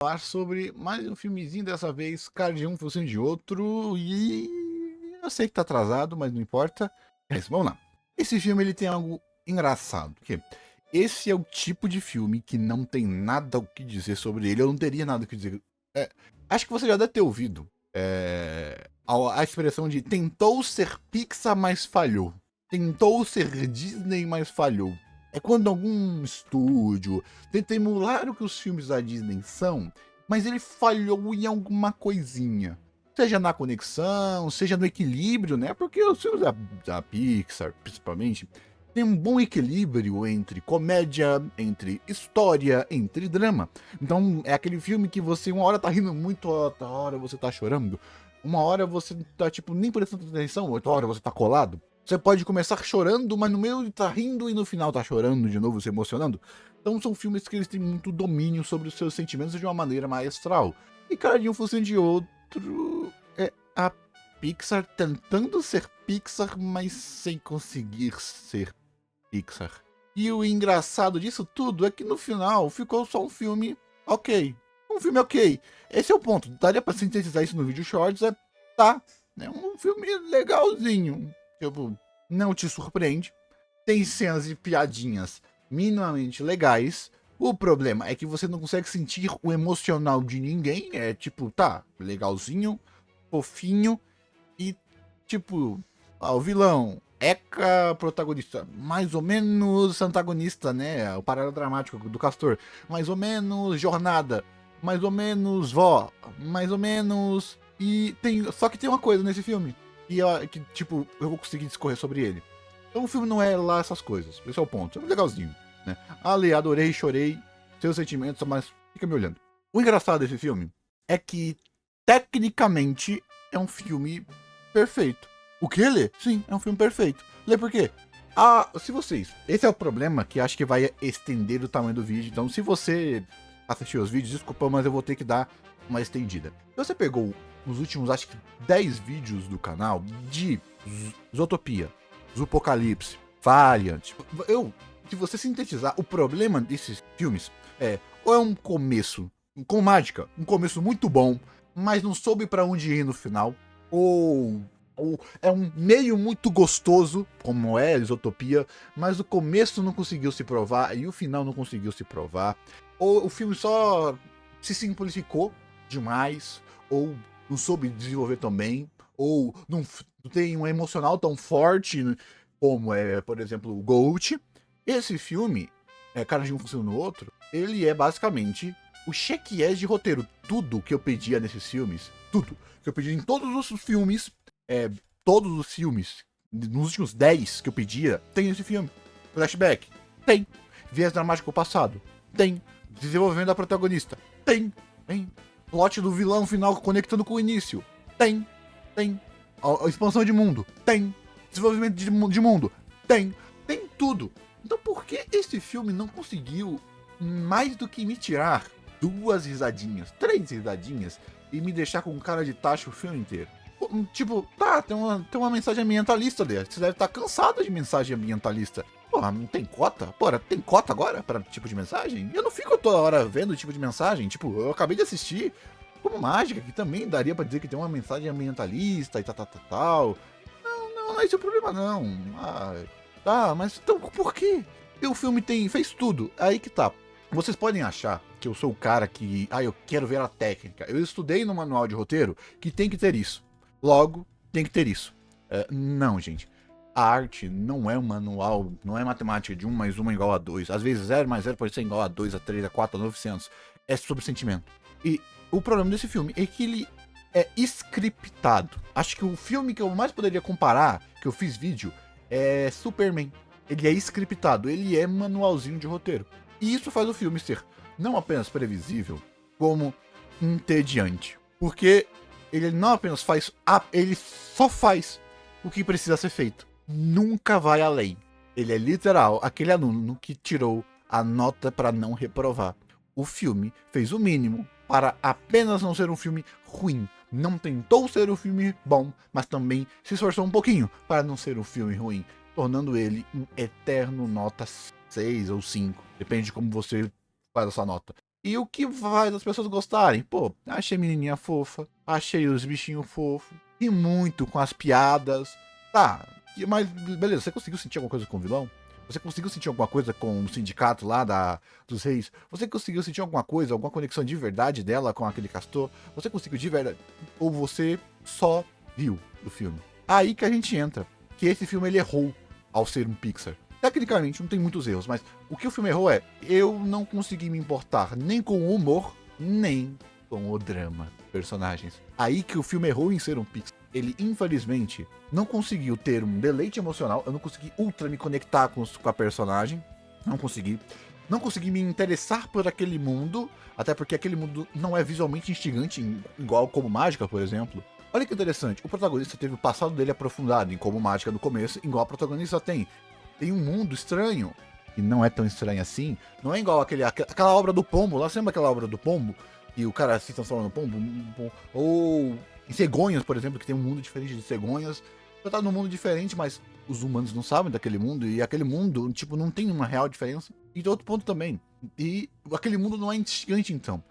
Falar sobre mais um filmezinho, dessa vez, cara de um, focinho de outro, e eu sei que tá atrasado, mas não importa. Mas vamos lá. Esse filme ele tem algo engraçado, que esse é o tipo de filme que não tem nada o que dizer sobre ele, eu não teria nada o que dizer. Acho que você já deve ter ouvido a expressão de tentou ser Pixar, mas falhou. Tentou ser Disney, mas falhou. É quando algum estúdio tenta emular o que os filmes da Disney são, mas ele falhou em alguma coisinha. Seja na conexão, seja no equilíbrio, né? Porque os filmes da Pixar, principalmente, tem um bom equilíbrio entre comédia, entre história, entre drama. Então é aquele filme que você uma hora tá rindo muito, outra hora você tá chorando. Uma hora você tá, tipo, nem prestando atenção, outra hora você tá colado. Você pode começar chorando, mas no meio tá rindo e no final tá chorando de novo, se emocionando. Então são filmes que eles têm muito domínio sobre os seus sentimentos de uma maneira maestral. E cara de um focinho de outro é a Pixar tentando ser Pixar, mas sem conseguir ser Pixar. E o engraçado disso tudo é que no final ficou só um filme ok. Um filme ok. Esse é o ponto. Daria pra sintetizar isso no vídeo shorts, tá. É um filme legalzinho. Tipo, não te surpreende. Tem cenas e piadinhas minimamente legais. O problema é que você não consegue sentir o emocional de ninguém. É tipo, tá, legalzinho, fofinho e tipo, o vilão, Eka, protagonista, mais ou menos antagonista, né? O paralelo dramático do Castor, mais ou menos jornada, mais ou menos vó, mais ou menos. E tem. Só que tem uma coisa nesse filme. E que, tipo, eu vou conseguir discorrer sobre ele. Então o filme não é lá essas coisas. Esse é o ponto. É legalzinho, né? Ali, adorei, chorei. Seus sentimentos, mas fica me olhando. O engraçado desse filme é que, tecnicamente, é um filme perfeito. O que, Lê? Sim, é um filme perfeito. Lê por quê? Se vocês... Esse é o problema que acho que vai estender o tamanho do vídeo. Então, se você assistiu os vídeos, desculpa, mas eu vou ter que dar uma estendida. Se você pegou os últimos, acho que 10 vídeos do canal de Zootopia, Zoopocalipse, Valiant, se você sintetizar, o problema desses filmes ou é um começo com mágica, um começo muito bom, mas não soube pra onde ir no final, ou é um meio muito gostoso, como é Isotopia, mas o começo não conseguiu se provar e o final não conseguiu se provar, ou o filme só se simplificou demais, ou não soube desenvolver tão bem, ou não tem um emocional tão forte como é, por exemplo, o Gold. Esse filme, Cara de um Funciona no Outro, ele é basicamente o check-yes de roteiro. Tudo que eu pedia nesses filmes, tudo que eu pedia em todos os filmes, todos os filmes, nos últimos 10 que eu pedia, tem nesse filme. Flashback, tem. Viés dramático passado, tem. Desenvolvimento da protagonista, tem. Plot do vilão final conectando com o início, tem. A expansão de mundo, tem. Desenvolvimento de mundo, tem. Tem tudo. Então por que esse filme não conseguiu mais do que me tirar 2 risadinhas, 3 risadinhas e me deixar com cara de tacho o filme inteiro? Tipo, tá, tem uma mensagem ambientalista ali. Você deve estar cansado de mensagem ambientalista. Porra, não tem cota? Porra, tem cota agora para tipo de mensagem? Eu não fico toda hora vendo o tipo de mensagem. Tipo, eu acabei de assistir como Mágica, que também daria para dizer que tem uma mensagem ambientalista e tal. Não é esse o problema, não. Tá, mas então por quê? E o filme fez tudo. Aí que tá. Vocês podem achar que eu sou o cara que... eu quero ver a técnica. Eu estudei no manual de roteiro que tem que ter isso. Logo, tem que ter isso. Não, gente. A arte não é um manual, não é matemática de 1 mais 1 igual a 2. Às vezes 0 mais 0 pode ser igual a 2, a 3, a 4, a 900. É sobre sentimento. E o problema desse filme é que ele é scriptado. Acho que o filme que eu mais poderia comparar, que eu fiz vídeo, é Superman. Ele é scriptado, ele é manualzinho de roteiro. E isso faz o filme ser não apenas previsível, como entediante. Porque ele não apenas faz, ele só faz o que precisa ser feito. Nunca vai além. Ele é literal aquele aluno que tirou a nota para não reprovar. O filme fez o mínimo para apenas não ser um filme ruim. Não tentou ser um filme bom, mas também se esforçou um pouquinho para não ser um filme ruim, tornando ele um eterno nota 6 ou 5. Depende de como você faz essa nota. E o que faz as pessoas gostarem? Pô, achei a menininha fofa, achei os bichinhos fofos, ri muito com as piadas. Tá, mas beleza, você conseguiu sentir alguma coisa com o vilão? Você conseguiu sentir alguma coisa com o sindicato lá dos reis? Você conseguiu sentir alguma coisa, alguma conexão de verdade dela com aquele castor? Você conseguiu de verdade? Ou você só viu o filme? Aí que a gente entra, que esse filme ele errou ao ser um Pixar. Tecnicamente, não tem muitos erros, mas o que o filme errou é: eu não consegui me importar nem com o humor, nem com o drama dos personagens. Aí que o filme errou em ser um Pixar. Ele, infelizmente, não conseguiu ter um deleite emocional, eu não consegui ultra me conectar com a personagem, não consegui. Não consegui me interessar por aquele mundo, até porque aquele mundo não é visualmente instigante, igual como Mágica, por exemplo. Olha que interessante, o protagonista teve o passado dele aprofundado em Como Mágica no começo, igual a protagonista tem. Tem um mundo estranho, e não é tão estranho assim. Não é igual aquela obra do Pombo, lá lembra aquela obra do Pombo? E o cara se transforma no Pombo? Ou em Cegonhas, por exemplo, que tem um mundo diferente de Cegonhas. Você tá num mundo diferente, mas os humanos não sabem daquele mundo, e aquele mundo, tipo, não tem uma real diferença. E tem outro ponto também. E aquele mundo não é instigante, então.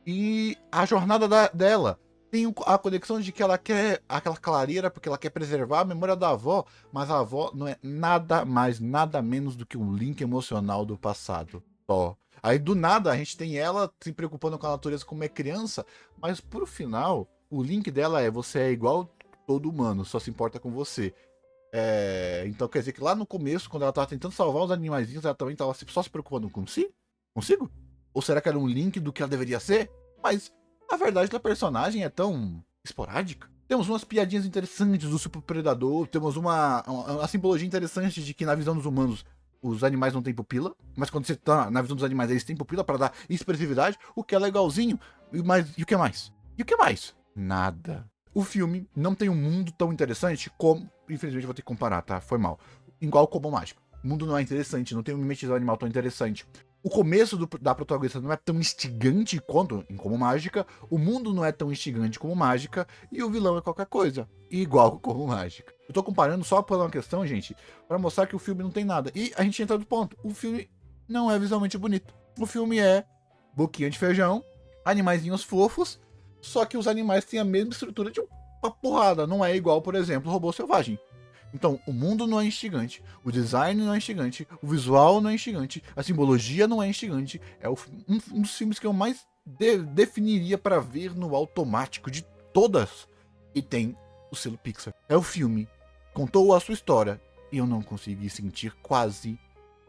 E a jornada dela tem a conexão de que ela quer aquela clareira porque ela quer preservar a memória da avó, mas a avó não é nada mais, nada menos do que um link emocional do passado. Só. Aí do nada a gente tem ela se preocupando com a natureza como é criança, mas pro final, o link dela é: você é igual todo humano, só se importa com você. Então quer dizer que lá no começo, quando ela tava tentando salvar os animaizinhos, ela também tava só se preocupando com si? Consigo? Ou será que era um link do que ela deveria ser? Mas a verdade da personagem é tão esporádica. Temos umas piadinhas interessantes do super predador, temos uma simbologia interessante de que na visão dos humanos os animais não têm pupila, mas quando você tá na visão dos animais eles têm pupila para dar expressividade, o que é legalzinho. E o que mais? E o que mais? Nada. O filme não tem um mundo tão interessante como... Infelizmente eu vou ter que comparar, tá? Foi mal. Igual Como Mágico. O mundo não é interessante, não tem um mimetizado animal tão interessante. O começo da protagonista não é tão instigante quanto em Como Mágica, o mundo não é tão instigante como Mágica, e o vilão é qualquer coisa, igual Como Mágica. Eu tô comparando só por uma questão, gente, para mostrar que o filme não tem nada. E a gente entra no ponto, o filme não é visualmente bonito. O filme é boquinha de feijão, animaizinhos fofos, só que os animais têm a mesma estrutura de uma porrada, não é igual, por exemplo, Robô Selvagem. Então, o mundo não é instigante, o design não é instigante, o visual não é instigante, a simbologia não é instigante. É um dos filmes que eu mais definiria para ver no automático de todas. E tem o selo Pixar. É o filme, contou a sua história e eu não consegui sentir quase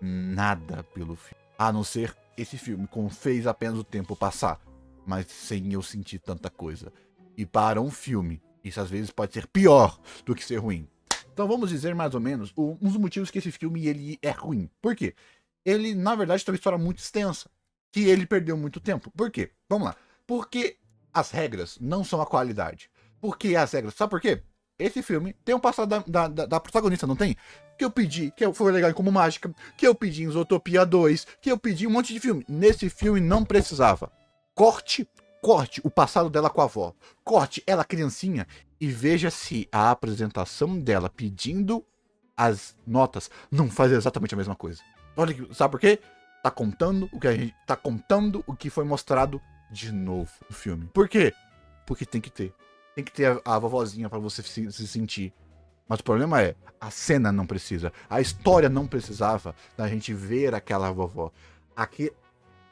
nada pelo filme. A não ser esse filme, como fez apenas o tempo passar, mas sem eu sentir tanta coisa. E para um filme, isso às vezes pode ser pior do que ser ruim. Então vamos dizer mais ou menos um dos motivos que esse filme ele é ruim. Por quê? Ele, na verdade, tem uma história muito extensa, que ele perdeu muito tempo. Por quê? Vamos lá. Porque as regras não são a qualidade. Por que as regras? Sabe por quê? Esse filme tem um passado da protagonista, não tem? Que eu pedi, que foi legal em Como Mágica, que eu pedi em Zootopia 2, que eu pedi um monte de filme. Nesse filme não precisava. Corte o passado dela com a avó. Corte ela criancinha e veja se a apresentação dela pedindo as notas não faz exatamente a mesma coisa. Olha, sabe por quê? Tá contando o que foi mostrado de novo no filme. Por quê? Porque tem que ter. Tem que ter a vovozinha para você se sentir. Mas o problema é, a cena não precisa. A história não precisava da gente ver aquela vovó. Aqui,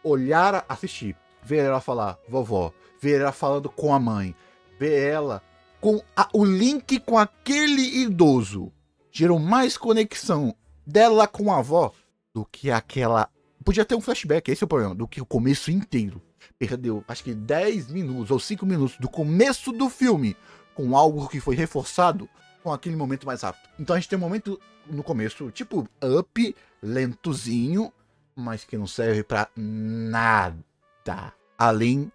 olhar, assistir, ver ela falar, vovó, ver ela falando com a mãe, ver ela com o link com aquele idoso, gerou mais conexão dela com a avó do que aquela... Podia ter um flashback, esse é o problema, do que o começo inteiro. Perdeu, acho que 10 minutos ou 5 minutos do começo do filme com algo que foi reforçado com aquele momento mais rápido. Então a gente tem um momento no começo, tipo, up, lentozinho, mas que não serve pra nada. Além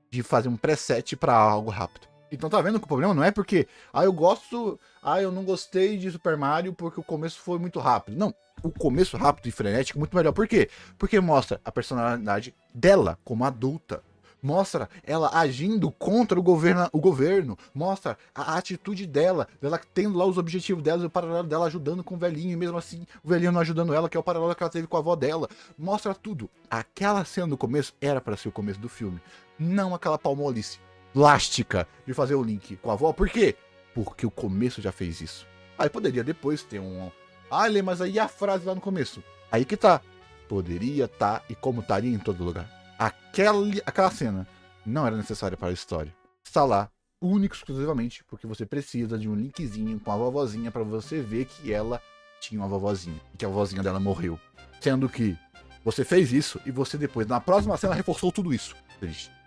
de fazer um preset pra algo rápido. Então tá vendo que o problema não é porque eu não gostei de Super Mario porque o começo foi muito rápido. Não, o começo rápido e frenético é muito melhor. Por quê? Porque mostra a personalidade dela como adulta. mostra ela agindo contra o governo, mostra a atitude dela tendo lá os objetivos dela, o paralelo dela ajudando com o velhinho, e mesmo assim o velhinho não ajudando ela, que é o paralelo que ela teve com a avó dela. Mostra tudo. Aquela cena no começo era para ser o começo do filme, não aquela palmolice plástica de fazer o link com a avó. Por quê? Porque o começo já fez isso. Aí poderia depois ter um... Ah, Lê, mas aí a frase lá no começo. Aí que tá. Poderia tá, e como estaria em todo lugar. Aquela cena não era necessária para a história. Está lá, único exclusivamente, porque você precisa de um linkzinho com a vovozinha para você ver que ela tinha uma vovozinha. E que a vovozinha dela morreu. Sendo que você fez isso e você depois, na próxima cena, reforçou tudo isso.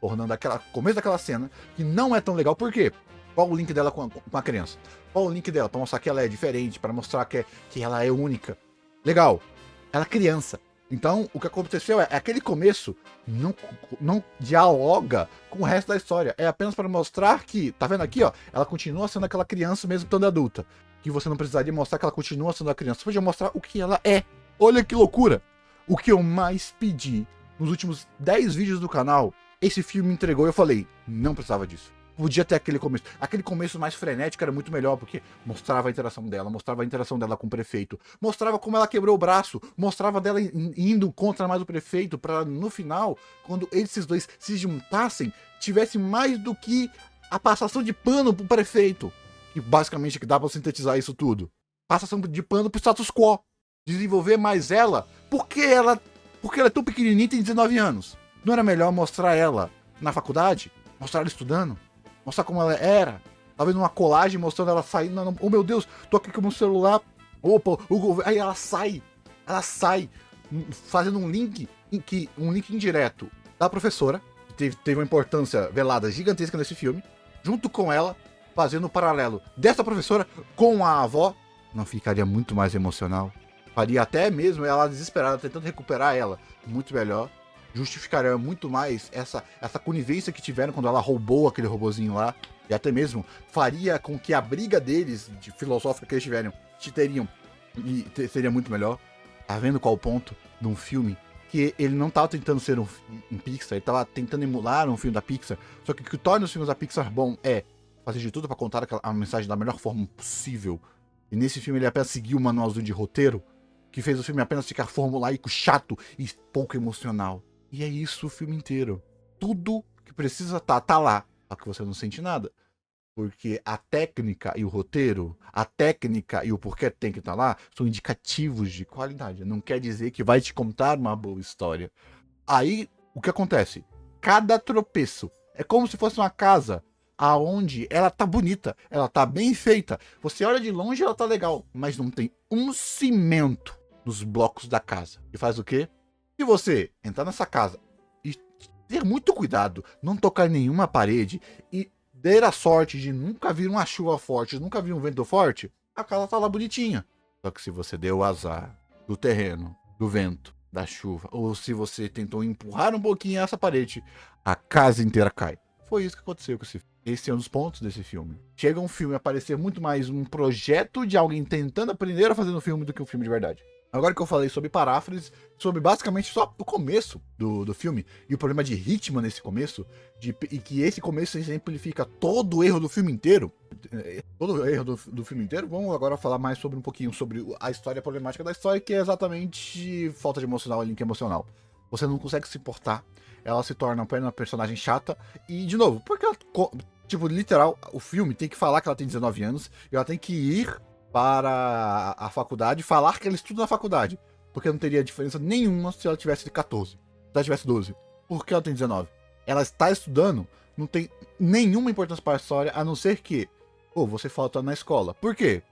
Tornando começo daquela cena, que não é tão legal. Por quê? Qual o link dela com a criança? Qual o link dela? Pra mostrar que ela é diferente, para mostrar que ela é única. Legal. Ela é criança. Então, o que aconteceu é aquele começo não dialoga com o resto da história. É apenas para mostrar que, tá vendo aqui, ó, ela continua sendo aquela criança mesmo estando adulta. Que você não precisaria mostrar que ela continua sendo a criança. Você podia mostrar o que ela é. Olha que loucura. O que eu mais pedi nos últimos 10 vídeos do canal, esse filme entregou e eu falei, não precisava disso. Podia ter aquele começo. Aquele começo mais frenético era muito melhor, porque mostrava a interação dela com o prefeito, mostrava como ela quebrou o braço, mostrava dela indo contra mais o prefeito, pra no final, quando esses dois se juntassem, tivesse mais do que a passação de pano pro prefeito. E basicamente que dá pra sintetizar isso tudo. Passação de pano pro status quo. Desenvolver mais ela, porque ela é tão pequenininha e tem 19 anos. Não era melhor mostrar ela na faculdade? Mostrar ela estudando? Mostrar como ela era. Talvez uma colagem mostrando ela saindo. Não, oh meu Deus, tô aqui com o meu celular. Opa, aí ela sai. Fazendo um link indireto da professora, que teve uma importância velada gigantesca nesse filme, junto com ela, fazendo o paralelo dessa professora com a avó. Não ficaria muito mais emocional? Faria até mesmo ela desesperada, tentando recuperar ela muito melhor. Justificaria muito mais essa conivência que tiveram quando ela roubou aquele robozinho lá. E até mesmo faria com que a briga deles, de filosófica que eles teriam, seria muito melhor. Tá vendo qual o ponto de um filme? Que ele não tava tentando ser um Pixar, ele tava tentando emular um filme da Pixar. Só que o que torna os filmes da Pixar bom é fazer de tudo pra contar a mensagem da melhor forma possível. E nesse filme ele apenas seguiu o manualzinho de roteiro, que fez o filme apenas ficar formulaico, chato e pouco emocional. E é isso o filme inteiro. Tudo que precisa tá lá. Só que você não sente nada. Porque a técnica e o roteiro, a técnica e o porquê tem que estar lá, são indicativos de qualidade. Não quer dizer que vai te contar uma boa história. Aí, o que acontece? Cada tropeço é como se fosse uma casa aonde ela tá bonita, ela tá bem feita. Você olha de longe, ela tá legal, mas não tem um cimento nos blocos da casa. E faz o quê? Se você entrar nessa casa e ter muito cuidado, não tocar em nenhuma parede e ter a sorte de nunca vir uma chuva forte, nunca vir um vento forte, a casa tá lá bonitinha. Só que se você deu o azar do terreno, do vento, da chuva, ou se você tentou empurrar um pouquinho essa parede, a casa inteira cai. Foi isso que aconteceu com esse filme. Esse é um dos pontos desse filme. Chega um filme a parecer muito mais um projeto de alguém tentando aprender a fazer um filme do que um filme de verdade. Agora que eu falei sobre paráfrase, sobre basicamente só o começo do filme, e o problema de ritmo nesse começo, e que esse começo exemplifica todo o erro do filme inteiro, vamos agora falar mais sobre um pouquinho sobre a história problemática da história, que é exatamente falta de emocional e link emocional. Você não consegue se importar, ela se torna apenas uma personagem chata, e de novo, porque ela, tipo, literal, o filme tem que falar que ela tem 19 anos, e ela tem que ir para a faculdade, falar que ela estuda na faculdade, porque não teria diferença nenhuma se ela tivesse 14, se ela tivesse 12, porque ela tem 19. Ela está estudando, não tem nenhuma importância para a história, a não ser que, você falta na escola. Por quê?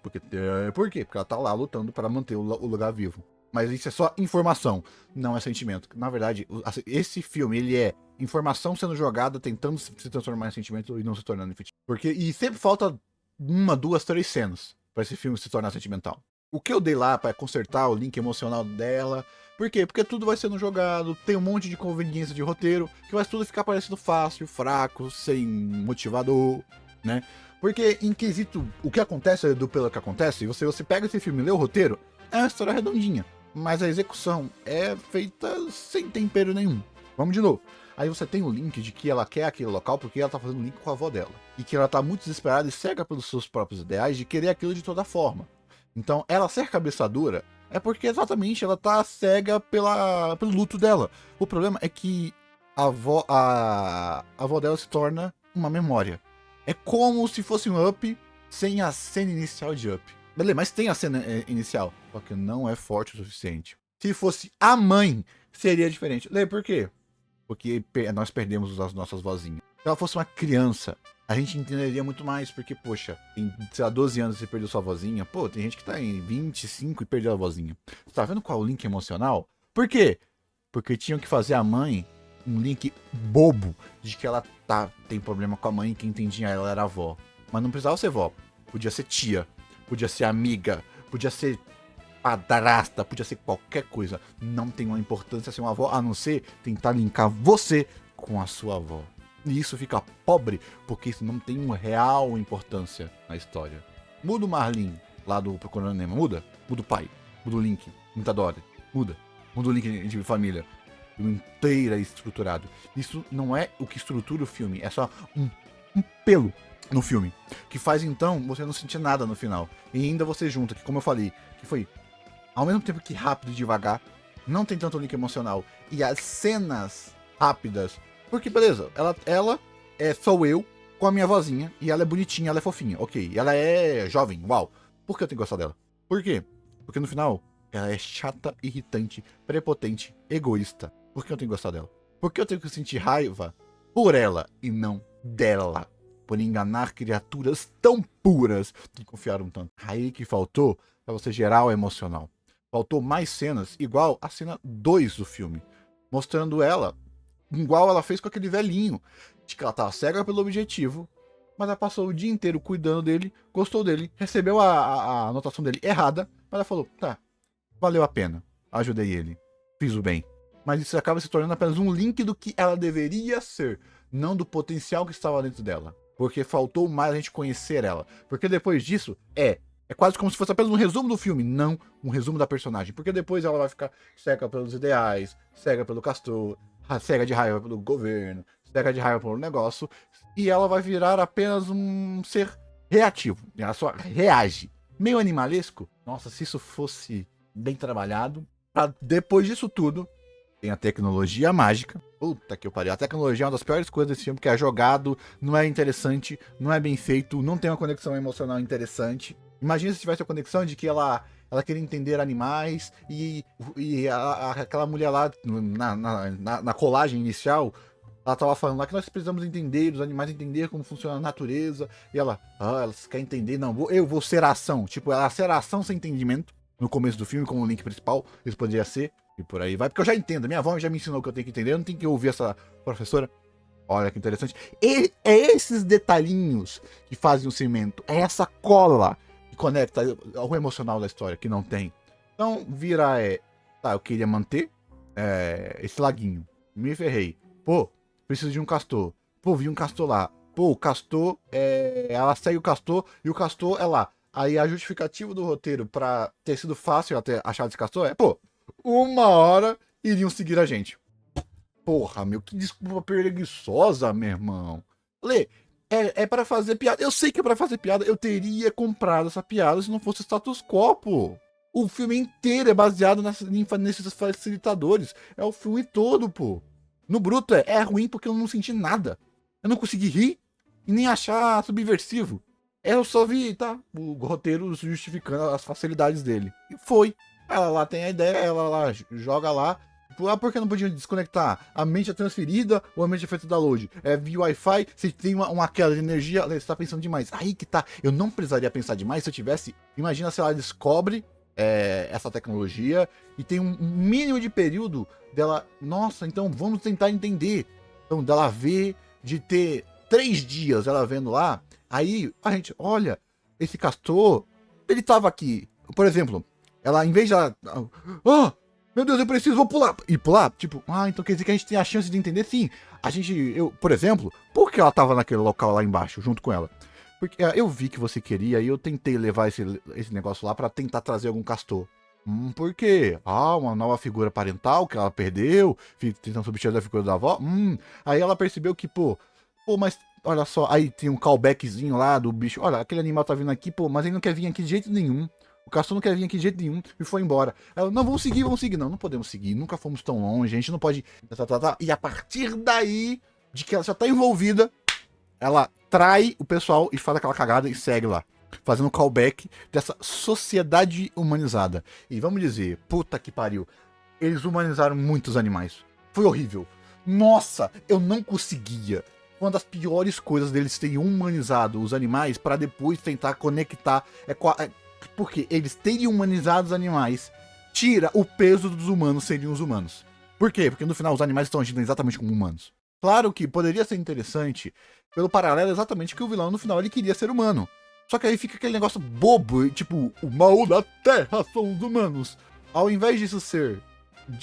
Porque ela tá lá lutando para manter o lugar vivo. Mas isso é só informação, não é sentimento. Na verdade, esse filme, ele é informação sendo jogada, tentando se transformar em sentimento e não se tornando efetivo. E sempre falta 1, 2, 3 cenas pra esse filme se tornar sentimental. O que eu dei lá pra consertar o link emocional dela. Por quê? Porque tudo vai sendo jogado, tem um monte de conveniência de roteiro, que vai tudo ficar parecendo fácil, fraco, sem motivador, né? Porque em quesito, o que acontece pelo que acontece, você pega esse filme e lê o roteiro, é uma história redondinha. Mas a execução é feita sem tempero nenhum. Vamos de novo. Aí você tem o link de que ela quer aquele local porque ela tá fazendo link com a avó dela. E que ela tá muito desesperada e cega pelos seus próprios ideais de querer aquilo de toda forma. Então, ela ser cabeça dura é porque exatamente ela tá cega pelo luto dela. O problema é que a avó dela se torna uma memória. É como se fosse um Up sem a cena inicial de Up. Beleza, mas tem a cena inicial, só que não é forte o suficiente. Se fosse a mãe, seria diferente. Lê, por quê? Porque nós perdemos as nossas vozinhas. Se ela fosse uma criança, a gente entenderia muito mais, porque, poxa, em, sei lá, 12 anos você perdeu sua vozinha. Pô, tem gente que tá em 25 e perdeu a vozinha. Você tá vendo qual é o link emocional? Por quê? Porque tinham que fazer a mãe um link bobo de que ela tem problema com a mãe e quem entendia ela era a avó. Mas não precisava ser vó. Podia ser tia, podia ser amiga, podia ser padrasta, podia ser qualquer coisa. Não tem uma importância ser uma avó, a não ser tentar linkar você com a sua avó. E isso fica pobre, porque isso não tem uma real importância na história. Muda o Marlin, lá do Procurando Nemo, muda. Muda o pai, muda o Link, muda a Dory, muda. Muda o Link de família. Inteira estruturado. Isso não é o que estrutura o filme, é só um pelo no filme. Que faz então você não sentir nada no final. E ainda você junta, que como eu falei, que foi ao mesmo tempo que rápido e devagar, não tem tanto link emocional. E as cenas rápidas. Porque, beleza, ela sou eu com a minha vozinha. E ela é bonitinha, ela é fofinha. Ok, ela é jovem, uau. Por que eu tenho que gostar dela? Por quê? Porque no final, ela é chata, irritante, prepotente, egoísta. Por que eu tenho que gostar dela? Por que eu tenho que sentir raiva por ela e não dela? Por enganar criaturas tão puras que confiaram tanto. Aí que faltou pra você gerar o emocional. Faltou mais cenas, igual a cena 2 do filme. Mostrando ela, igual ela fez com aquele velhinho. De que ela tava cega pelo objetivo, mas ela passou o dia inteiro cuidando dele, gostou dele, recebeu a anotação dele errada, mas ela falou, tá, valeu a pena, ajudei ele, fiz o bem. Mas isso acaba se tornando apenas um link do que ela deveria ser, não do potencial que estava dentro dela. Porque faltou mais a gente conhecer ela. Porque depois disso, é quase como se fosse apenas um resumo do filme, não um resumo da personagem. Porque depois ela vai ficar cega pelos ideais, cega pelo Castor, cega de raiva pelo governo, cega de raiva pelo negócio, e ela vai virar apenas um ser reativo. Ela só reage. Meio animalesco. Nossa, se isso fosse bem trabalhado. Pra depois disso tudo, tem a tecnologia mágica. Puta que eu pariu. A tecnologia é uma das piores coisas desse filme, porque é jogado, não é interessante, não é bem feito, não tem uma conexão emocional interessante. Imagina se tivesse a conexão de que ela queria entender animais e aquela mulher lá na colagem inicial, ela tava falando lá que nós precisamos entender os animais, entender como funciona a natureza. E ela quer entender, não, eu vou ser a ação. Tipo, ela ser a ação sem entendimento. No começo do filme, como o link principal, isso poderia ser. E por aí vai, porque eu já entendo. Minha avó já me ensinou o que eu tenho que entender, eu não tenho que ouvir essa professora. Olha que interessante. E é esses detalhinhos que fazem o cimento. É essa cola que conecta o emocional da história, que não tem. Então, vira tá, eu queria manter esse laguinho. Me ferrei. Pô, preciso de um castor. Pô, vi um castor lá. Pô, o castor, ela segue o castor e o castor é lá. Aí a justificativa do roteiro pra ter sido fácil ela ter achado esse castor pô, 1 hora iriam seguir a gente. Porra, meu, que desculpa preguiçosa, meu irmão. Lê, é para fazer piada. Eu sei que é pra fazer piada. Eu teria comprado essa piada se não fosse status quo, pô. O filme inteiro é baseado nesses facilitadores. É o filme todo, pô. No bruto é ruim porque eu não senti nada. Eu não consegui rir e nem achar subversivo. Eu só vi, tá, o roteiro justificando as facilidades dele. E foi. Ela lá tem a ideia, ela lá joga lá. Por que não podia desconectar? A mente é transferida ou a mente é feita da load? É via Wi-Fi, se tem uma queda de energia, você tá pensando demais. Aí que tá, eu não precisaria pensar demais se eu tivesse. Imagina se ela descobre essa tecnologia e tem um mínimo de período dela. Nossa, então vamos tentar entender. Então, dela ver, de ter 3 dias ela vendo lá. Aí a gente, olha, esse castor, ele tava aqui. Por exemplo, ela, em vez de ela. Meu Deus, eu preciso, vou pular. E pular? Tipo, então quer dizer que a gente tem a chance de entender? Sim. Por exemplo, por que ela tava naquele local lá embaixo, junto com ela? Porque eu vi que você queria e eu tentei levar esse negócio lá pra tentar trazer algum castor. Por quê? Ah, uma nova figura parental que ela perdeu, tentando substituir a figura da avó. Aí ela percebeu que, pô, mas olha só, aí tem um callbackzinho lá do bicho. Olha, aquele animal tá vindo aqui, pô, mas ele não quer vir aqui de jeito nenhum. O Castor não quer vir aqui de jeito nenhum e foi embora. Ela, não, vamos seguir, vamos seguir. Não, não podemos seguir, nunca fomos tão longe, a gente não pode. E a partir daí, de que ela já tá envolvida, ela trai o pessoal e faz aquela cagada e segue lá. Fazendo um callback dessa sociedade humanizada. E vamos dizer, puta que pariu, eles humanizaram muitos animais. Foi horrível. Nossa, eu não conseguia. Uma das piores coisas deles terem humanizado os animais para depois tentar conectar. Porque eles terem humanizado os animais tira o peso dos humanos serem os humanos. Por quê? Porque no final os animais estão agindo exatamente como humanos. Claro que poderia ser interessante pelo paralelo exatamente que o vilão no final ele queria ser humano. Só que aí fica aquele negócio bobo, tipo, o mal da Terra são os humanos. Ao invés disso ser,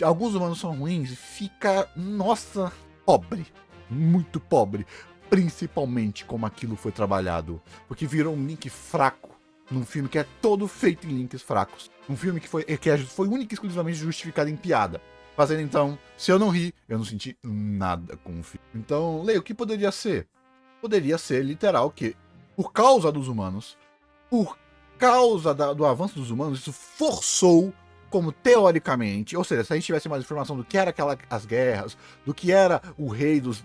alguns humanos são ruins, fica, nossa, pobre. Muito pobre. Principalmente como aquilo foi trabalhado. Porque virou um link fraco num filme que é todo feito em links fracos. Um filme que foi único e exclusivamente justificado em piada. Fazendo então, se eu não ri, eu não senti nada com o filme. Então, Leia, o que poderia ser? Poderia ser literal que, por causa dos humanos, por causa do avanço dos humanos, isso forçou, como teoricamente, ou seja, se a gente tivesse mais informação do que era as guerras, do que era o rei dos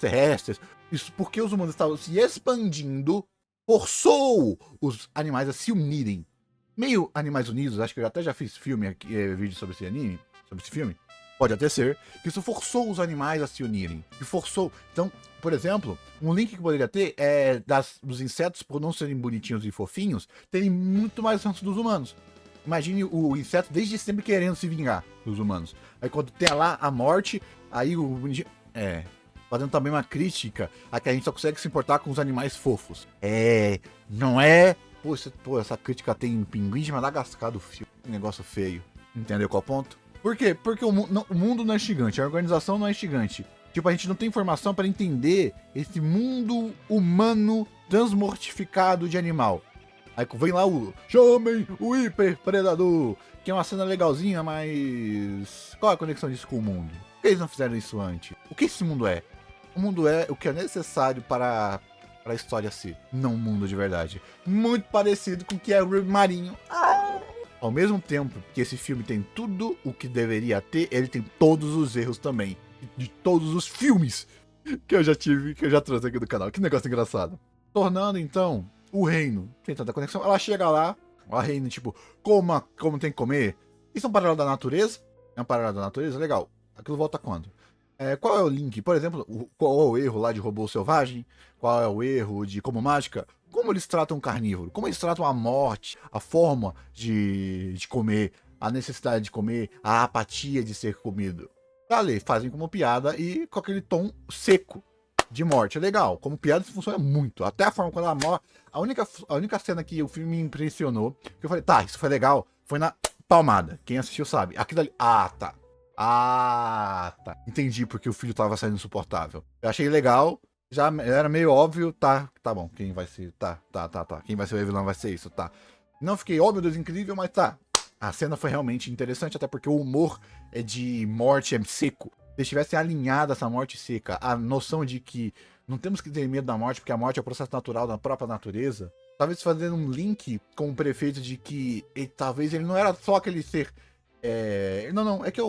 terrestres, isso porque os humanos estavam se expandindo, forçou os animais a se unirem. Meio Animais Unidos, acho que eu até já fiz vídeo sobre esse anime, sobre esse filme. Pode até ser que isso forçou os animais a se unirem. E forçou. Então, por exemplo, um link que poderia ter é dos insetos, por não serem bonitinhos e fofinhos, terem muito mais ranço dos humanos. Imagine o inseto desde sempre querendo se vingar dos humanos. Aí quando tem lá a morte, aí o bonitinho. Fazendo também uma crítica a que a gente só consegue se importar com os animais fofos. Não é. Pô, essa crítica tem Pinguim de Madagascar do filme. Negócio feio. Entendeu qual ponto? Por quê? Porque o mundo não é gigante, a organização não é gigante. Tipo, a gente não tem informação para entender esse mundo humano transmortificado de animal. Aí vem lá chamem o hiper predador, que é uma cena legalzinha, mas qual é a conexão disso com o mundo? Por que eles não fizeram isso antes? O que esse mundo é? O mundo é o que é necessário para a história ser, não um mundo de verdade. Muito parecido com o que é o Marinho. Ao mesmo tempo que esse filme tem tudo o que deveria ter, ele tem todos os erros também. De todos os filmes que eu já tive, que eu já trouxe aqui do canal. Que negócio engraçado. Tornando, então, o reino, tem tanta conexão, ela chega lá, a reino, tipo, como tem que comer. Isso é um paralelo da natureza? É um paralelo da natureza? Legal. Aquilo volta quando? Qual é o link? Por exemplo, qual é o erro lá de robô selvagem? Qual é o erro de como mágica? Como eles tratam o carnívoro? Como eles tratam a morte, a forma de comer, a necessidade de comer, a apatia de ser comido? Ali, fazem como piada e com aquele tom seco de morte. É legal. Como piada isso funciona muito. Até a forma quando ela morre. A única cena que o filme me impressionou, que eu falei, tá, isso foi legal, foi na palmada. Quem assistiu sabe. Aquilo ali. Tá. Entendi porque o filho tava saindo insuportável. Eu achei legal. Já era meio óbvio, tá bom, quem vai ser, tá, quem vai ser o vilão vai ser isso, tá. Não fiquei, oh meu Deus, incrível, mas tá. A cena foi realmente interessante, até porque o humor de morte é seco. Se eles tivessem alinhado essa morte seca, a noção de que não temos que ter medo da morte, porque a morte é o processo natural da própria natureza, talvez fazendo um link com o prefeito de que talvez ele não era só aquele ser. Não, é que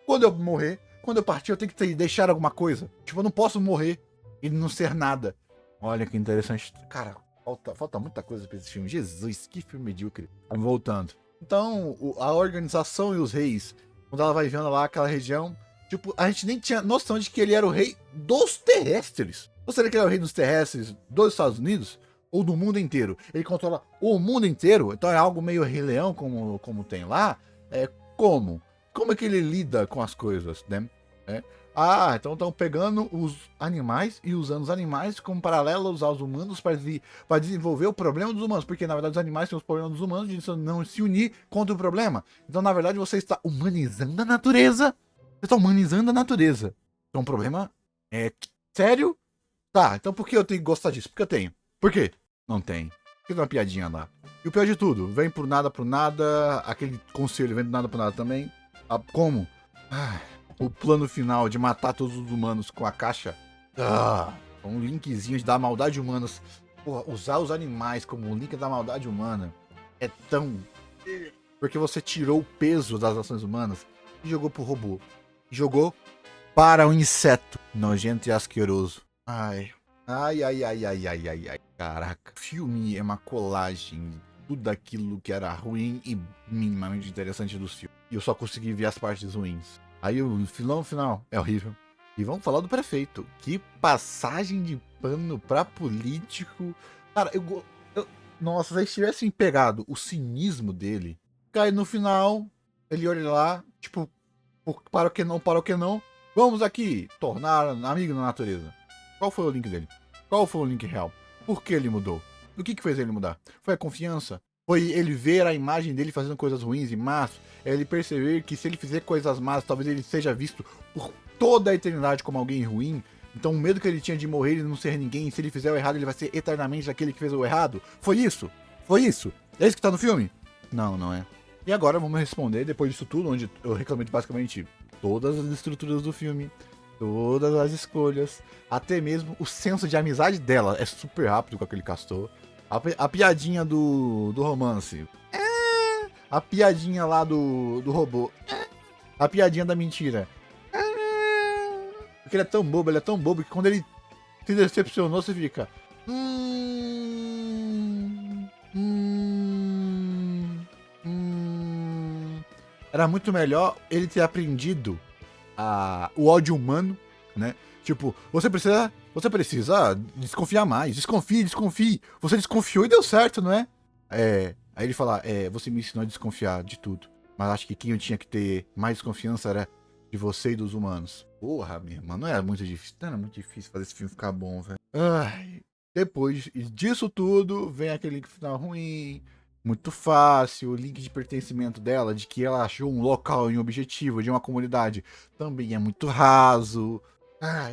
quando eu morrer, quando eu partir, eu tenho que deixar alguma coisa. Tipo, eu não posso morrer e não ser nada. Olha que interessante. Cara, falta muita coisa pra esse filme. Jesus, que filme medíocre. Voltando. Então, a organização e os reis, quando ela vai vendo lá aquela região, tipo, a gente nem tinha noção de que ele era o rei dos terrestres. Ou será que ele é o rei dos terrestres dos Estados Unidos? Ou do mundo inteiro? Ele controla o mundo inteiro? Então é algo meio Rei Leão, como tem lá? Como? Como é que ele lida com as coisas, né? Então estão pegando os animais e usando os animais como paralelos aos humanos para desenvolver o problema dos humanos. Porque, na verdade, os animais têm os problemas dos humanos de não se unir contra o problema. Então, na verdade, você está humanizando a natureza. Você está humanizando a natureza. Então, o problema é sério? Tá, então por que eu tenho que gostar disso? Porque eu tenho. Por quê? Não tem. Fiz uma piadinha lá. E o pior de tudo, vem por nada, aquele conselho vem do nada por nada também. Como? O plano final de matar todos os humanos com a caixa. Um linkzinho da maldade humana. Porra, usar os animais como um link da maldade humana é tão... Porque você tirou o peso das ações humanas e jogou pro robô. Jogou para o inseto nojento e asqueroso. Ai. Caraca. O filme é uma colagem de tudo aquilo que era ruim e minimamente interessante dos filmes. E eu só consegui ver as partes ruins. Aí o final é horrível. E vamos falar do prefeito. Que passagem de pano pra político. Cara, nossa, se eles tivessem pegado o cinismo dele, cai no final, ele olha lá, tipo, para o que não. Vamos aqui tornar amigo da natureza. Qual foi o link dele? Qual foi o link real? Por que ele mudou? O que fez ele mudar? Foi a confiança? Foi ele ver a imagem dele fazendo coisas ruins e más? É ele perceber que se ele fizer coisas más, talvez ele seja visto por toda a eternidade como alguém ruim? Então o medo que ele tinha de morrer e não ser ninguém, se ele fizer o errado, ele vai ser eternamente aquele que fez o errado? Foi isso? Foi isso? É isso que tá no filme? Não, não é. E agora vamos responder, depois disso tudo, onde eu reclamei de basicamente todas as estruturas do filme, todas as escolhas, até mesmo o senso de amizade dela é super rápido com aquele castor. A piadinha do romance. A piadinha lá do robô. A piadinha da mentira. Porque ele é tão bobo que quando ele se decepcionou, você fica... Era muito melhor ele ter aprendido o ódio humano, né? Tipo, você precisa desconfiar mais. Desconfie. Você desconfiou e deu certo, não é? Aí ele fala, você me ensinou a desconfiar de tudo. Mas acho que quem eu tinha que ter mais desconfiança era de você e dos humanos. Porra, minha irmã, não era muito difícil. Não era muito difícil fazer esse filme ficar bom, velho. Depois disso tudo, vem aquele final ruim, muito fácil, o link de pertencimento dela, de que ela achou um local em objetivo de uma comunidade, também é muito raso.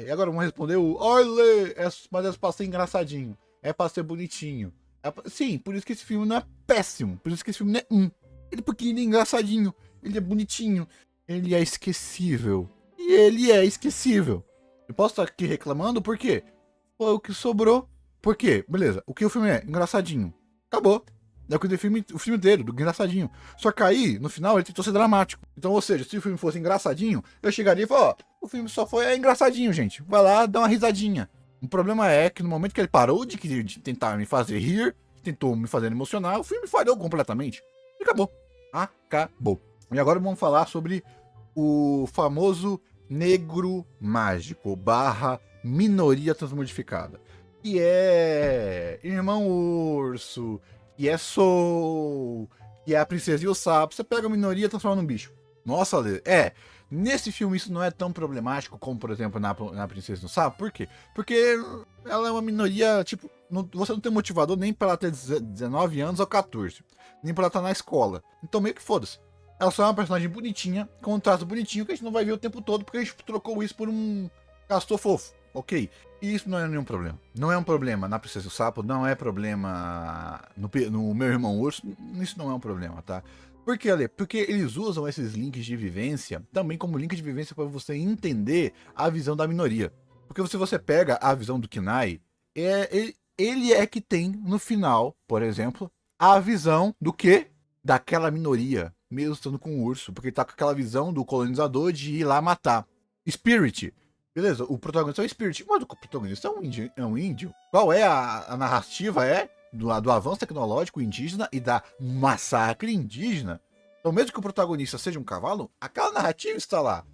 E agora vamos responder o olê, mas é pra ser engraçadinho, é pra ser bonitinho. Sim, por isso que esse filme não é péssimo, por isso que esse filme não é ele é pequeno, engraçadinho, ele é bonitinho, ele é esquecível. E ele é esquecível. Eu posso estar aqui reclamando por quê? Foi o que sobrou. Por quê? Beleza, o que o filme é? Engraçadinho. Acabou. É o que o filme inteiro, do engraçadinho. Só que aí, no final, ele tentou ser dramático. Então, ou seja, se o filme fosse engraçadinho, eu chegaria e falaria, o filme só foi engraçadinho, gente. Vai lá, dá uma risadinha. O problema é que no momento que ele parou de tentar me fazer rir, tentou me fazer emocionar, o filme falhou completamente. E acabou. Acabou. E agora vamos falar sobre o famoso negro mágico / minoria transmodificada. Que é Irmão Urso, que é Soul, que é a Princesa e o Sapo. Você pega a minoria e transforma num bicho. Nossa, nesse filme isso não é tão problemático como, por exemplo, na Princesa e o Sapo. Por quê? Porque ela é uma minoria, tipo, você não tem motivador nem pra ela ter 19 anos ou 14. Nem pra ela estar na escola. Então meio que foda-se. Ela só é uma personagem bonitinha, com um traço bonitinho, que a gente não vai ver o tempo todo, porque a gente trocou isso por um castor fofo. Ok? E isso não é nenhum problema. Não é um problema na Princesa e o Sapo, não é problema no Meu Irmão Urso, isso não é um problema, tá? Por quê, Ale? Porque eles usam esses links de vivência também como link de vivência para você entender a visão da minoria. Porque se você pega a visão do Kenai, ele é que tem, no final, por exemplo, a visão do quê? Daquela minoria, mesmo estando com o urso, porque ele tá com aquela visão do colonizador de ir lá matar. Spirit. Beleza, o protagonista é o Spirit, mas o protagonista é um índio. Qual é a narrativa? Do avanço tecnológico indígena e da massacre indígena. Então, mesmo que o protagonista seja um cavalo, aquela narrativa está lá.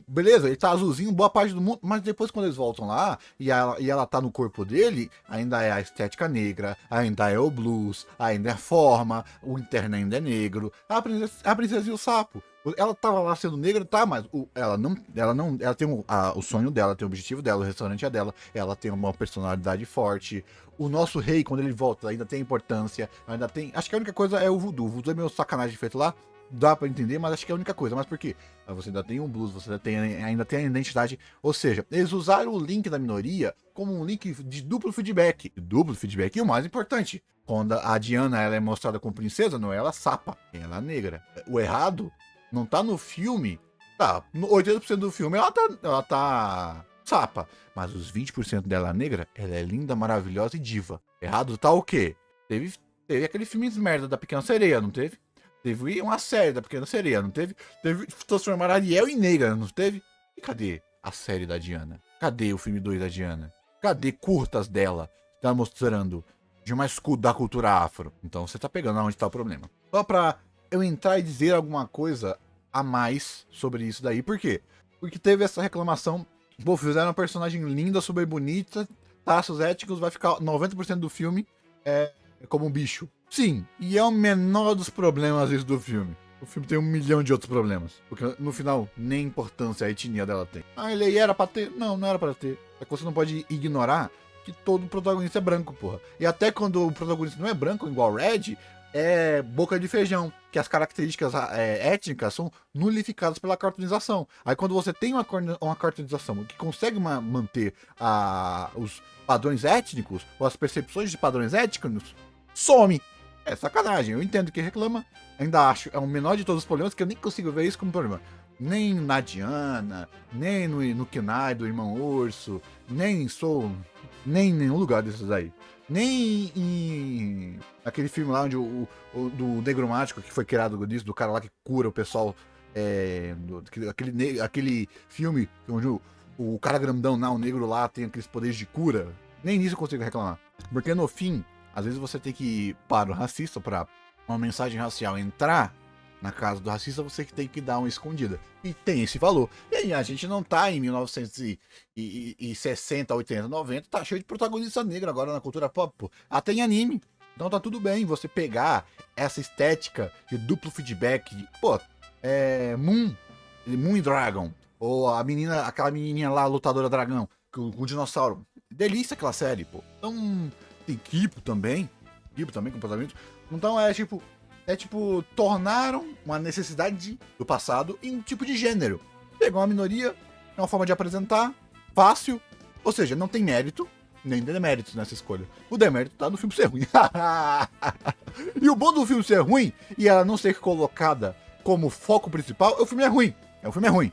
Beleza, ele tá azulzinho boa parte do mundo, mas depois quando eles voltam lá e ela tá no corpo dele, ainda é a estética negra, ainda é o blues, ainda é a forma, o interno ainda é negro. A princesa e o sapo, ela tava lá sendo negra, tá, mas ela tem o sonho dela, tem o objetivo dela, o restaurante é dela, ela tem uma personalidade forte. O nosso rei, quando ele volta, ainda tem importância, ainda tem. Acho que a única coisa é o voodoo. O voodoo é meio sacanagem feito lá. dá pra entender, mas acho que é a única coisa. Mas por quê? Você ainda tem um blues, você ainda tem a identidade. Ou seja, eles usaram o link da minoria como um link de duplo feedback. Duplo feedback, e o mais importante, quando a Diana ela é mostrada como princesa, não é ela sapa, ela é negra. O errado não tá no filme. Tá, no 80% do filme ela tá sapa. Mas os 20% dela negra, ela é linda, maravilhosa e diva. Errado tá o quê? Teve aquele filme de merda da Pequena Sereia, não teve? Teve uma série da Pequena Sereia, não teve? Teve transformar Ariel em negra, não teve? E cadê a série da Diana? Cadê o filme 2 da Diana? Cadê curtas dela? Tá mostrando de uma escudo da cultura afro. Então você tá pegando aonde tá o problema. Só pra eu entrar e dizer alguma coisa a mais sobre isso daí. Por quê? Porque teve essa reclamação. Pô, fizeram uma personagem linda, super bonita, traços éticos, vai ficar 90% do filme como um bicho. Sim, e é o menor dos problemas isso do filme. O filme tem 1 milhão de outros problemas. Porque no final, nem importância a etnia dela tem. Ah, ele era pra ter? Não, não era pra ter. É que você não pode ignorar que todo protagonista é branco, porra. E até quando o protagonista não é branco, igual Red, é boca de feijão. Que as características étnicas são nulificadas pela cartoonização. Aí quando você tem uma cartoonização que consegue manter os padrões étnicos, ou as percepções de padrões étnicos, some. É sacanagem, eu entendo que reclama, ainda acho, é o menor de todos os problemas, que eu nem consigo ver isso como problema. Nem na Diana, nem no Kenai do Irmão Urso, nem em nenhum lugar desses aí. Nem em aquele filme lá onde do Negro Mágico, que foi criado disso, do cara lá que cura o pessoal, aquele filme onde o cara grandão lá, o negro lá, tem aqueles poderes de cura. Nem nisso eu consigo reclamar. Porque no fim, às vezes você tem que ir para o racista, para uma mensagem racial entrar na casa do racista, você tem que dar uma escondida. E tem esse valor. E aí, a gente não tá em 1960, 80, 90, tá cheio de protagonista negra agora na cultura pop, pô. Até em anime. Então tá tudo bem você pegar essa estética de duplo feedback. Pô, Moon e Dragon. Ou aquela menininha lá, lutadora dragão, com o dinossauro. Delícia aquela série, pô. Então... Tem Kipo também comportamento. Então tornaram uma necessidade do passado em um tipo de gênero. Pegou uma minoria, é uma forma de apresentar, fácil, ou seja, não tem mérito, nem demérito nessa escolha. O demérito tá no filme ser ruim. E o bom do filme ser ruim, e ela não ser colocada como foco principal, o filme é ruim. O filme é ruim.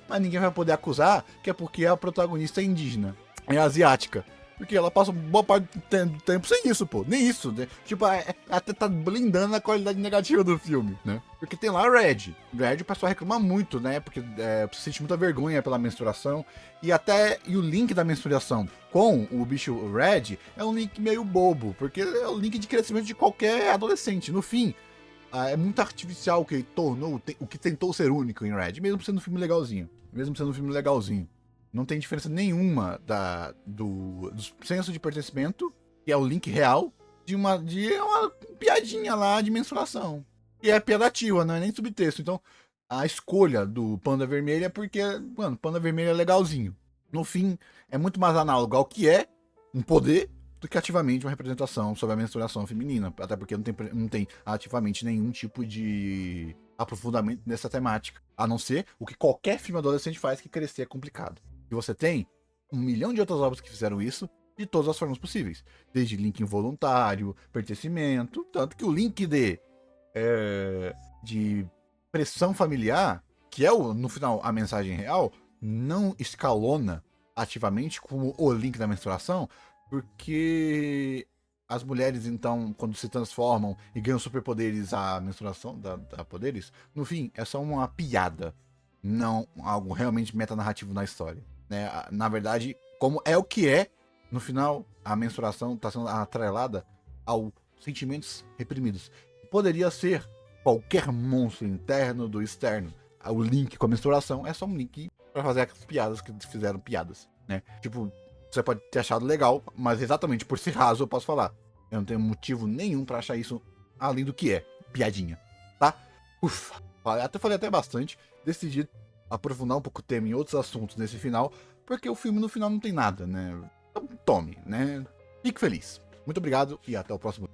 Mas ninguém vai poder acusar que é porque a protagonista é indígena, é asiática. Porque ela passa boa parte do tempo sem isso, pô. Nem isso, né? Tipo, até tá blindando a qualidade negativa do filme, né? Porque tem lá a Red. Red o pessoal reclama muito, né? Porque você sente muita vergonha pela menstruação. E o link da menstruação com o bicho Red é um link meio bobo. Porque é o link de crescimento de qualquer adolescente. No fim, é muito artificial o que tornou, o que tentou ser único em Red. Mesmo sendo um filme legalzinho. Não tem diferença nenhuma do senso de pertencimento, que é o link real, de uma piadinha lá de mensuração. E é piadativa, não é nem subtexto. Então, a escolha do Panda Vermelho é porque, mano, Panda Vermelho é legalzinho. No fim, é muito mais análogo ao que é um poder do que ativamente uma representação sobre a menstruação feminina. Até porque não tem ativamente nenhum tipo de aprofundamento nessa temática. A não ser o que qualquer filme adolescente faz, que crescer é complicado. E você tem 1 milhão de outras obras que fizeram isso de todas as formas possíveis. Desde link involuntário, pertencimento, tanto que o link de pressão familiar, que é no final a mensagem real, não escalona ativamente como o link da menstruação, porque as mulheres, então, quando se transformam e ganham superpoderes, a menstruação dá poderes, no fim, é só uma piada, não algo realmente metanarrativo na história. Né? Na verdade, como é o que é, no final, a menstruação está sendo atrelada aos sentimentos reprimidos. Poderia ser qualquer monstro interno do externo. O link com a menstruação é só um link para fazer aquelas piadas que fizeram piadas, né? Tipo, você pode ter achado legal, mas exatamente por ser raso eu posso falar. Eu não tenho motivo nenhum para achar isso além do que é piadinha, tá? Ufa, falei até bastante. Decidi aprofundar um pouco o tema em outros assuntos nesse final, porque o filme no final não tem nada, né? Então tome, né? Fique feliz. Muito obrigado e até o próximo.